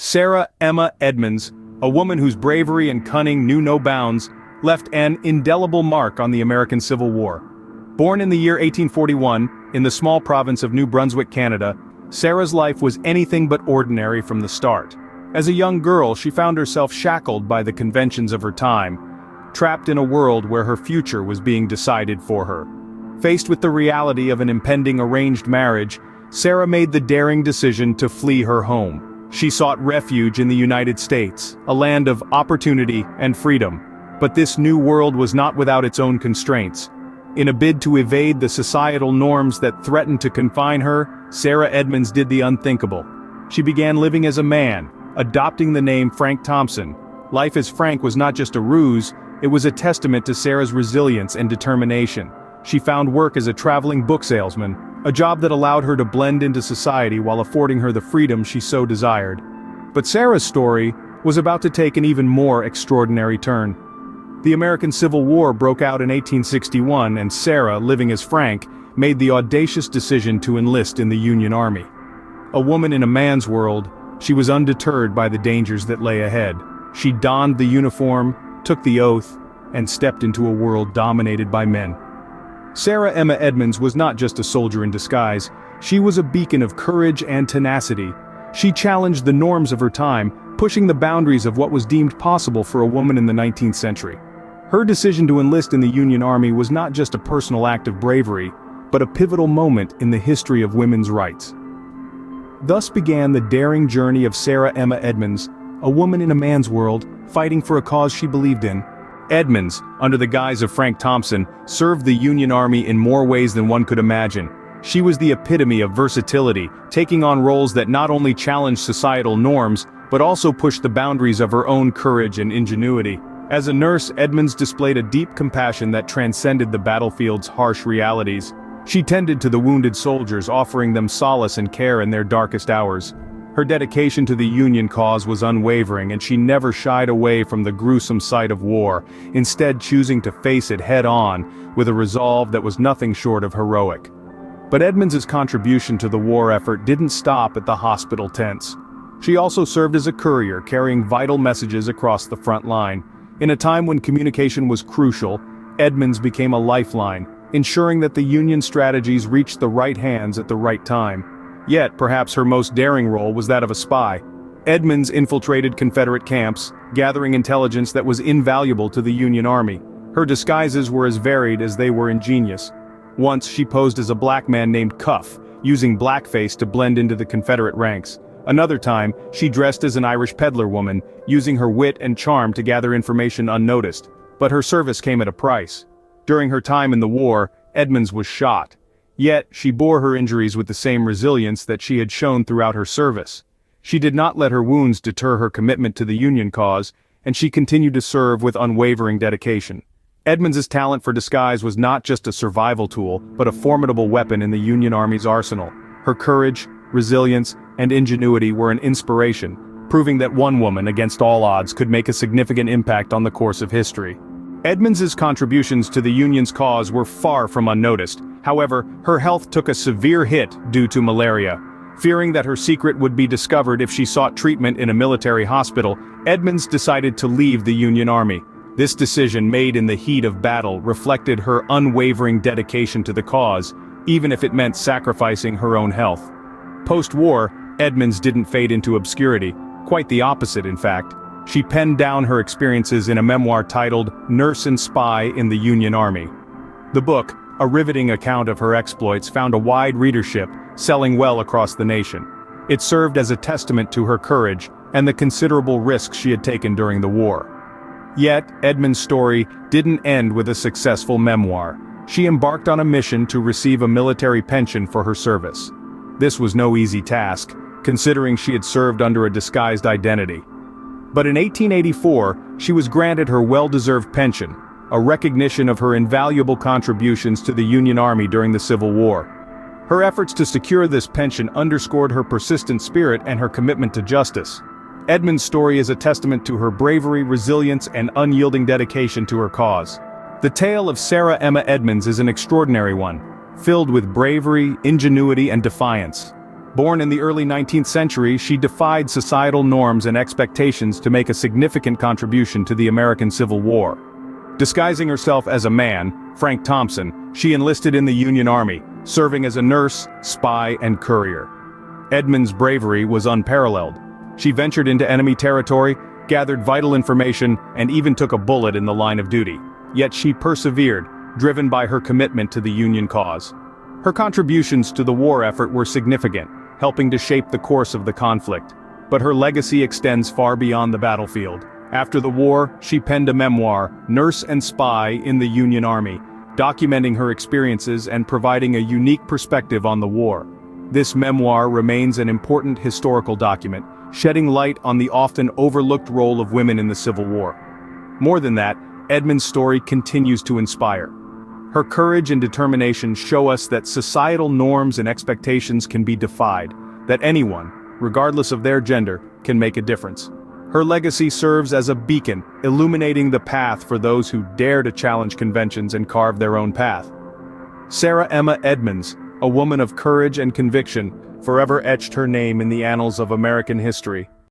Sarah Emma Edmonds, a woman whose bravery and cunning knew no bounds, left an indelible mark on the American Civil War. Born in the year 1841, in the small province of New Brunswick, Canada, Sarah's life was anything but ordinary from the start. As a young girl, she found herself shackled by the conventions of her time, trapped in a world where her future was being decided for her. Faced with the reality of an impending arranged marriage, Sarah made the daring decision to flee her home. She sought refuge in the United States, a land of opportunity and freedom. But this new world was not without its own constraints. In a bid to evade the societal norms that threatened to confine her, Sarah Edmonds did the unthinkable. She began living as a man, adopting the name Frank Thompson. Life as Frank was not just a ruse, it was a testament to Sarah's resilience and determination. She found work as a traveling book salesman, a job that allowed her to blend into society while affording her the freedom she so desired. But Sarah's story was about to take an even more extraordinary turn. The American Civil War broke out in 1861, and Sarah, living as Frank, made the audacious decision to enlist in the Union Army. A woman in a man's world, she was undeterred by the dangers that lay ahead. She donned the uniform, took the oath, and stepped into a world dominated by men. Sarah Emma Edmonds was not just a soldier in disguise, she was a beacon of courage and tenacity. She challenged the norms of her time, pushing the boundaries of what was deemed possible for a woman in the 19th century. Her decision to enlist in the Union Army was not just a personal act of bravery, but a pivotal moment in the history of women's rights. Thus began the daring journey of Sarah Emma Edmonds, a woman in a man's world, fighting for a cause she believed in. Edmonds, under the guise of Frank Thompson, served the Union Army in more ways than one could imagine. She was the epitome of versatility, taking on roles that not only challenged societal norms, but also pushed the boundaries of her own courage and ingenuity. As a nurse, Edmonds displayed a deep compassion that transcended the battlefield's harsh realities. She tended to the wounded soldiers, offering them solace and care in their darkest hours. Her dedication to the Union cause was unwavering, and she never shied away from the gruesome sight of war, instead choosing to face it head-on, with a resolve that was nothing short of heroic. But Edmonds' contribution to the war effort didn't stop at the hospital tents. She also served as a courier, carrying vital messages across the front line. In a time when communication was crucial, Edmonds became a lifeline, ensuring that the Union strategies reached the right hands at the right time. Yet, perhaps her most daring role was that of a spy. Edmonds infiltrated Confederate camps, gathering intelligence that was invaluable to the Union Army. Her disguises were as varied as they were ingenious. Once she posed as a black man named Cuff, using blackface to blend into the Confederate ranks. Another time, she dressed as an Irish peddler woman, using her wit and charm to gather information unnoticed. But her service came at a price. During her time in the war, Edmonds was shot. Yet, she bore her injuries with the same resilience that she had shown throughout her service. She did not let her wounds deter her commitment to the Union cause, and she continued to serve with unwavering dedication. Edmonds' talent for disguise was not just a survival tool, but a formidable weapon in the Union Army's arsenal. Her courage, resilience, and ingenuity were an inspiration, proving that one woman, against all odds, could make a significant impact on the course of history. Edmonds' contributions to the Union's cause were far from unnoticed. However, her health took a severe hit due to malaria. Fearing that her secret would be discovered if she sought treatment in a military hospital, Edmonds decided to leave the Union Army. This decision, made in the heat of battle, reflected her unwavering dedication to the cause, even if it meant sacrificing her own health. Post-war, Edmonds didn't fade into obscurity. Quite the opposite, in fact. She penned down her experiences in a memoir titled Nurse and Spy in the Union Army. The book, a riveting account of her exploits, found a wide readership, selling well across the nation. It served as a testament to her courage and the considerable risks she had taken during the war. Yet, Edmonds' story didn't end with a successful memoir. She embarked on a mission to receive a military pension for her service. This was no easy task, considering she had served under a disguised identity. But in 1884, she was granted her well-deserved pension, a recognition of her invaluable contributions to the Union Army during the Civil War. Her efforts to secure this pension underscored her persistent spirit and her commitment to justice. Edmonds' story is a testament to her bravery, resilience, and unyielding dedication to her cause. The tale of Sarah Emma Edmonds is an extraordinary one, filled with bravery, ingenuity, and defiance. Born in the early 19th century, she defied societal norms and expectations to make a significant contribution to the American Civil War. Disguising herself as a man, Frank Thompson, she enlisted in the Union Army, serving as a nurse, spy, and courier. Edmonds' bravery was unparalleled. She ventured into enemy territory, gathered vital information, and even took a bullet in the line of duty. Yet she persevered, driven by her commitment to the Union cause. Her contributions to the war effort were significant, helping to shape the course of the conflict. But her legacy extends far beyond the battlefield. After the war, she penned a memoir, Nurse and Spy in the Union Army, documenting her experiences and providing a unique perspective on the war. This memoir remains an important historical document, shedding light on the often overlooked role of women in the Civil War. More than that, Edmonds' story continues to inspire. Her courage and determination show us that societal norms and expectations can be defied, that anyone, regardless of their gender, can make a difference. Her legacy serves as a beacon, illuminating the path for those who dare to challenge conventions and carve their own path. Sarah Emma Edmonds, a woman of courage and conviction, forever etched her name in the annals of American history.